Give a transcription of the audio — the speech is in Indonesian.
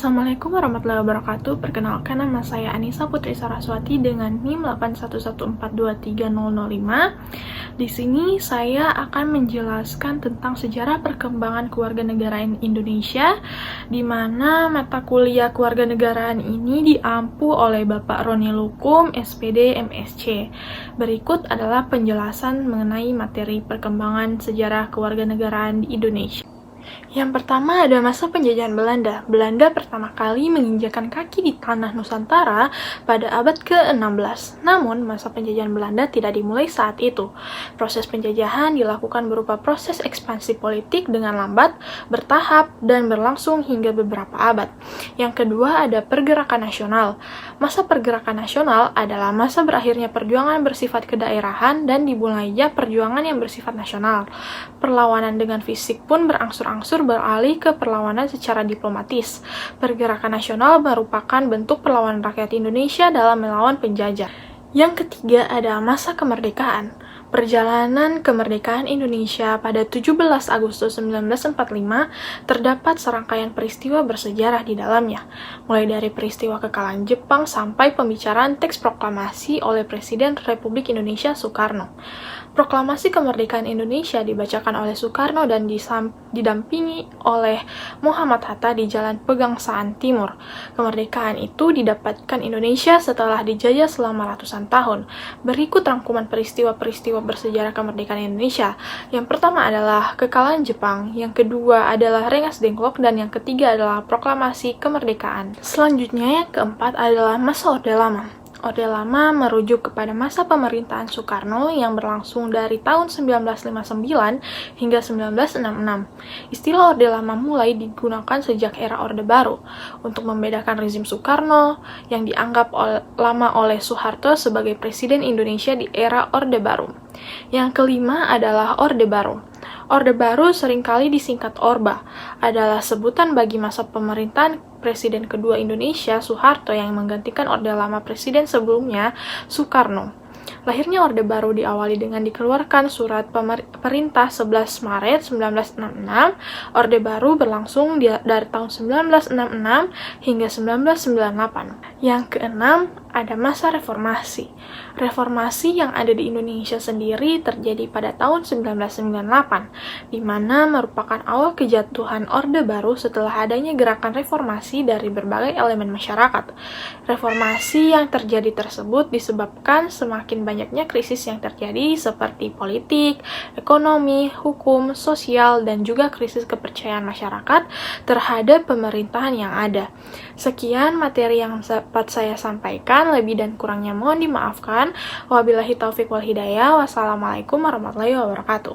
Assalamualaikum warahmatullahi wabarakatuh. Perkenalkan, nama saya Anissa Putri Saraswati dengan NIM 811423005. Di sini saya akan menjelaskan tentang sejarah perkembangan kewarganegaraan Indonesia, di mana mata kuliah kewarganegaraan ini diampu oleh Bapak Roni Lukum, SPD, MSc. Berikut adalah penjelasan mengenai materi perkembangan sejarah kewarganegaraan di Indonesia. Yang pertama ada masa penjajahan Belanda. Belanda pertama kali menginjakan kaki di tanah Nusantara pada abad ke-16. Namun, masa penjajahan Belanda tidak dimulai saat itu. Proses penjajahan dilakukan berupa proses ekspansi politik dengan lambat, bertahap, dan berlangsung hingga beberapa abad. Yang kedua ada pergerakan nasional. Masa pergerakan nasional adalah masa berakhirnya perjuangan bersifat kedaerahan dan dimulainya perjuangan yang bersifat nasional. Perlawanan dengan fisik pun berangsur-angsur beralih ke perlawanan secara diplomatis. Pergerakan nasional merupakan bentuk perlawanan rakyat Indonesia dalam melawan penjajah. Yang ketiga ada masa kemerdekaan. Perjalanan kemerdekaan Indonesia pada 17 Agustus 1945 terdapat serangkaian peristiwa bersejarah di dalamnya, mulai dari peristiwa kekalahan Jepang sampai pembicaraan teks proklamasi oleh Presiden Republik Indonesia Soekarno. Proklamasi kemerdekaan Indonesia dibacakan oleh Soekarno dan didampingi oleh Muhammad Hatta di Jalan Pegangsaan Timur. Kemerdekaan itu didapatkan Indonesia setelah dijajah selama ratusan tahun. Berikut rangkuman peristiwa-peristiwa bersejarah kemerdekaan Indonesia. Yang pertama adalah kekalahan Jepang, yang kedua adalah Rengas Dengklok, dan yang ketiga adalah proklamasi kemerdekaan. Selanjutnya yang keempat adalah masa Orde Lama. Orde Lama merujuk kepada masa pemerintahan Soekarno yang berlangsung dari tahun 1959 hingga 1966. Istilah Orde Lama mulai digunakan sejak era Orde Baru untuk membedakan rezim Soekarno yang dianggap lama oleh Soeharto sebagai Presiden Indonesia di era Orde Baru. Yang kelima adalah Orde Baru. Orde Baru seringkali disingkat Orba, adalah sebutan bagi masa pemerintahan Presiden kedua Indonesia, Soeharto, yang menggantikan Orde Lama Presiden sebelumnya, Soekarno. Lahirnya Orde Baru diawali dengan dikeluarkan surat perintah 11 Maret 1966. Orde Baru berlangsung dari tahun 1966 hingga 1998. Yang keenam, ada masa reformasi. Reformasi yang ada di Indonesia sendiri terjadi pada tahun 1998, di mana merupakan awal kejatuhan Orde Baru setelah adanya gerakan reformasi dari berbagai elemen masyarakat. Reformasi yang terjadi tersebut disebabkan semakin banyaknya krisis yang terjadi seperti politik, ekonomi, hukum, sosial, dan juga krisis kepercayaan masyarakat terhadap pemerintahan yang ada. Sekian materi yang dapat saya sampaikan, lebih dan kurangnya mohon dimaafkan. Wabillahi taufiq wal hidayah. Wassalamualaikum warahmatullahi wabarakatuh.